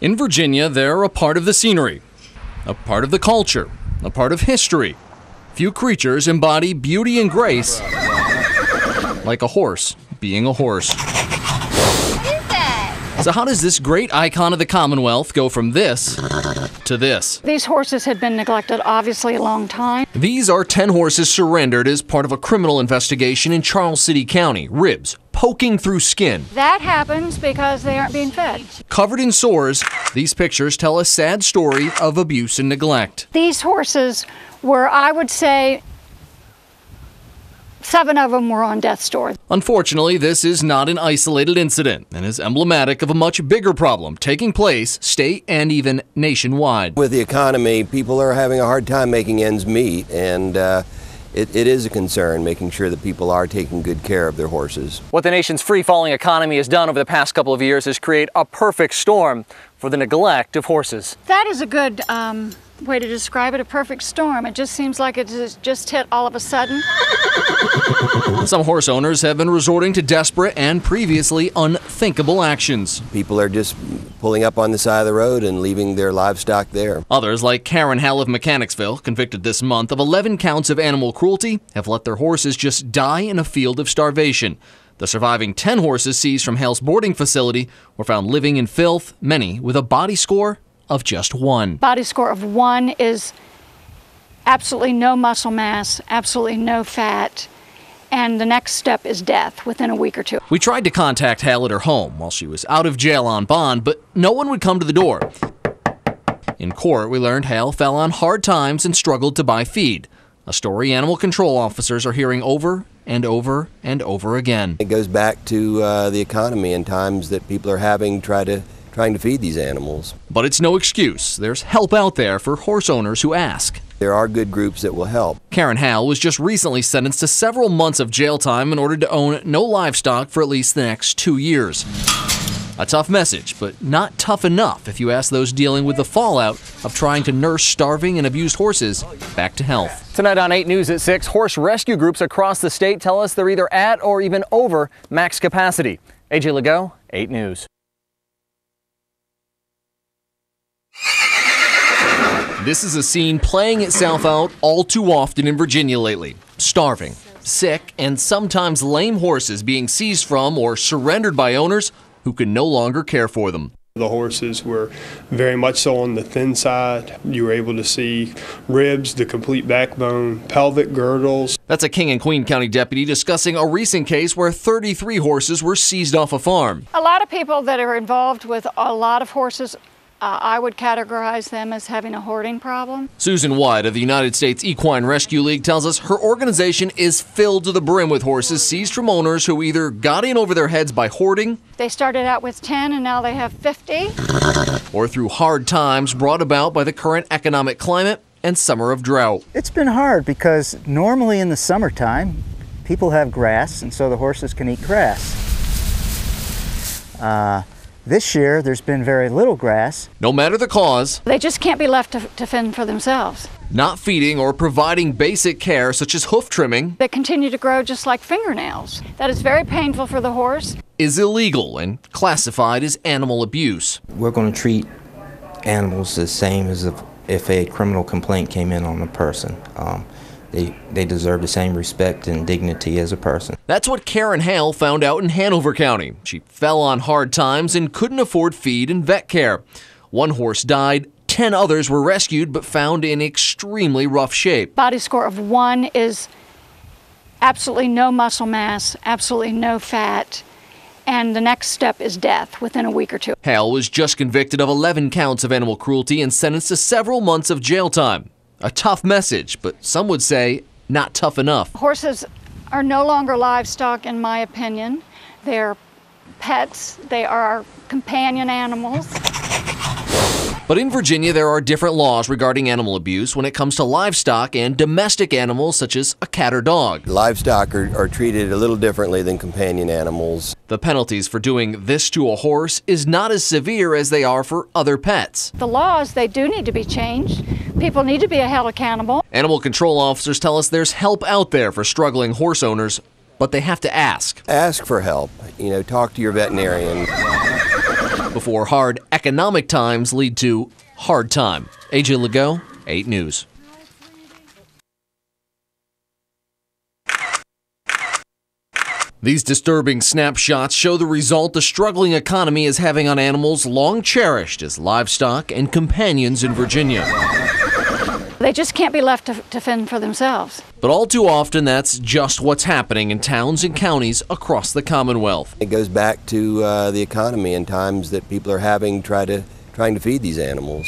In Virginia, they're a part of the scenery, a part of the culture, a part of history. Few creatures embody beauty and grace like a horse being a horse. So how does this great icon of the Commonwealth go from this to this? These horses had been neglected obviously a long time. These are 10 horses surrendered as part of a criminal investigation in Charles City County. Ribs poking through skin. That happens because they aren't being fed. Covered in sores, these pictures tell a sad story of abuse and neglect. These horses were, I would say, 7 of them were on death's door. Unfortunately, this is not an isolated incident and is emblematic of a much bigger problem taking place state and even nationwide. With the economy, people are having a hard time making ends meet, and it is a concern making sure that people are taking good care of their horses. What the nation's free-falling economy has done over the past couple of years is create a perfect storm for the neglect of horses. That is a good way to describe it, a perfect storm. It just seems like it just hit all of a sudden. Some horse owners have been resorting to desperate and previously unthinkable actions. People are just pulling up on the side of the road and leaving their livestock there. Others, like Karen Hall of Mechanicsville, convicted this month of 11 counts of animal cruelty, have let their horses just die in a field of starvation. The surviving 10 horses seized from Hale's boarding facility were found living in filth, many with a body score of just 1. Body score of 1 is absolutely no muscle mass, absolutely no fat, and the next step is death within a week or 2. We tried to contact Hale at her home while she was out of jail on bond, but no one would come to the door. In court, we learned Hale fell on hard times and struggled to buy feed, a story animal control officers are hearing over and over and over again. It goes back to the economy and times that people are having trying to feed these animals. But it's no excuse. There's help out there for horse owners who ask. There are good groups that will help. Karen Hall was just recently sentenced to several months of jail time in order to own no livestock for at least the next 2 years. A tough message, but not tough enough if you ask those dealing with the fallout of trying to nurse starving and abused horses back to health. Tonight on 8 News at 6, horse rescue groups across the state tell us they're either at or even over max capacity. AJ Legault, 8 News. This is a scene playing itself out all too often in Virginia lately. Starving, sick, and sometimes lame horses being seized from or surrendered by owners who can no longer care for them. The horses were very much so on the thin side. You were able to see ribs, the complete backbone, pelvic girdles. That's a King and Queen County deputy discussing a recent case where 33 horses were seized off a farm. A lot of people that are involved with a lot of horses, I would categorize them as having a hoarding problem. Susan White of the United States Equine Rescue League tells us her organization is filled to the brim with horses seized from owners who either got in over their heads by hoarding, They started out with 10 and now they have 50. or through hard times brought about by the current economic climate and summer of drought. It's been hard because normally in the summertime, people have grass and so the horses can eat grass. This year, there's been very little grass. No matter the cause, They just can't be left to fend for themselves. not feeding or providing basic care such as hoof trimming They continue to grow just like fingernails. That is very painful for the horse. is illegal and classified as animal abuse. We're going to treat animals the same as if a criminal complaint came in on a person. They deserve the same respect and dignity as a person. That's what Karen Hale found out in Hanover County. She fell on hard times and couldn't afford feed and vet care. 1 horse died, 10 others were rescued but found in extremely rough shape. Body score of 1 is absolutely no muscle mass, absolutely no fat, and the next step is death within a week or 2. Hale was just convicted of 11 counts of animal cruelty and sentenced to several months of jail time. A tough message, but some would say not tough enough. Horses are no longer livestock, in my opinion. They're pets. They are companion animals. But in Virginia, there are different laws regarding animal abuse when it comes to livestock and domestic animals such as a cat or dog. Livestock are treated a little differently than companion animals. The penalties for doing this to a horse is not as severe as they are for other pets. The laws, they do need to be changed. People need to be held accountable. Animal control officers tell us there's help out there for struggling horse owners, but they have to ask. Ask for help. Talk to your veterinarian. before hard economic times lead to hard time. AJ Legault, 8 News. These disturbing snapshots show the result the struggling economy is having on animals long cherished as livestock and companions in Virginia. They just can't be left to fend for themselves. But all too often, that's just what's happening in towns and counties across the Commonwealth. It goes back to the economy and times that people are having trying to feed these animals.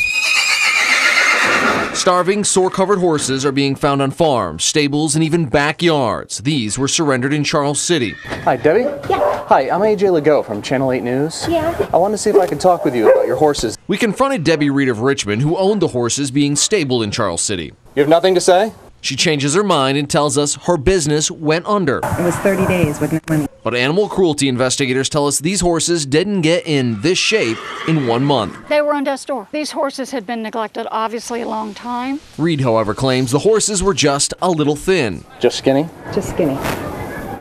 Starving, sore-covered horses are being found on farms, stables, and even backyards. These were surrendered in Charles City. Hi, Debbie? Yeah. Hi, I'm AJ Legault from Channel 8 News. Yeah. I wanted to see if I could talk with you about your horses. We confronted Debbie Reed of Richmond, who owned the horses being stabled in Charles City. You have nothing to say? She changes her mind and tells us her business went under. It was 30 days with no money. But animal cruelty investigators tell us these horses didn't get in this shape in 1 month. They were on death's door. These horses had been neglected obviously a long time. Reed, however, claims the horses were just a little thin. Just skinny? Just skinny.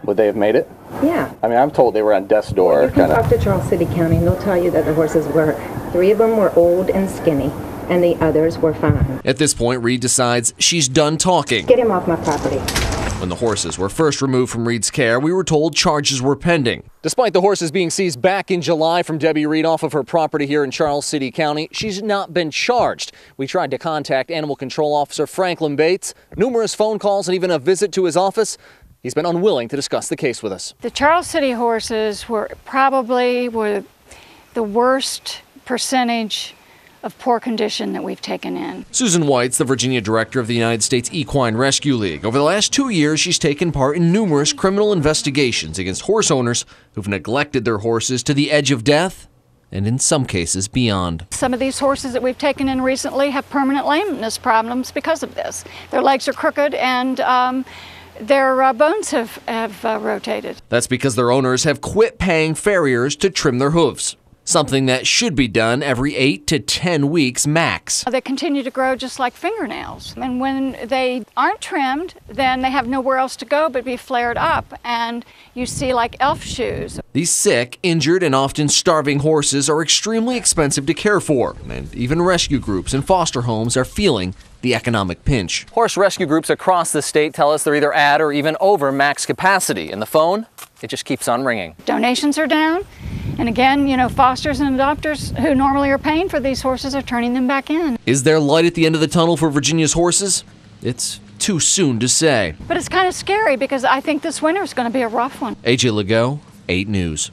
Would they have made it? Yeah. I mean, I'm told they were on death's door. You can talk to Charles City County and they'll tell you that the horses were, 3 of them were old and skinny, and the others were fine. At this point, Reed decides she's done talking. Get him off my property. When the horses were first removed from Reed's care, we were told charges were pending. Despite the horses being seized back in July from Debbie Reed off of her property here in Charles City County, she's not been charged. We tried to contact Animal Control Officer Franklin Bates, numerous phone calls and even a visit to his office. He's been unwilling to discuss the case with us. The Charles City horses were probably the worst percentage of poor condition that we've taken in. Susan White's the Virginia director of the United States Equine Rescue League. Over the last 2 years, she's taken part in numerous criminal investigations against horse owners who've neglected their horses to the edge of death, and in some cases beyond. Some of these horses that we've taken in recently have permanent lameness problems because of this. Their legs are crooked and their bones have rotated. That's because their owners have quit paying farriers to trim their hooves, something that should be done every 8 to 10 weeks max. They continue to grow just like fingernails. And when they aren't trimmed, then they have nowhere else to go but be flared up. And you see like elf shoes. These sick, injured, and often starving horses are extremely expensive to care for. And even rescue groups and foster homes are feeling the economic pinch. Horse rescue groups across the state tell us they're either at or even over max capacity. And the phone, it just keeps on ringing. Donations are down. And again, you know, fosters and adopters who normally are paying for these horses are turning them back in. Is there light at the end of the tunnel for Virginia's horses? It's too soon to say. But it's kind of scary because I think this winter is going to be a rough one. AJ Legault, 8 News.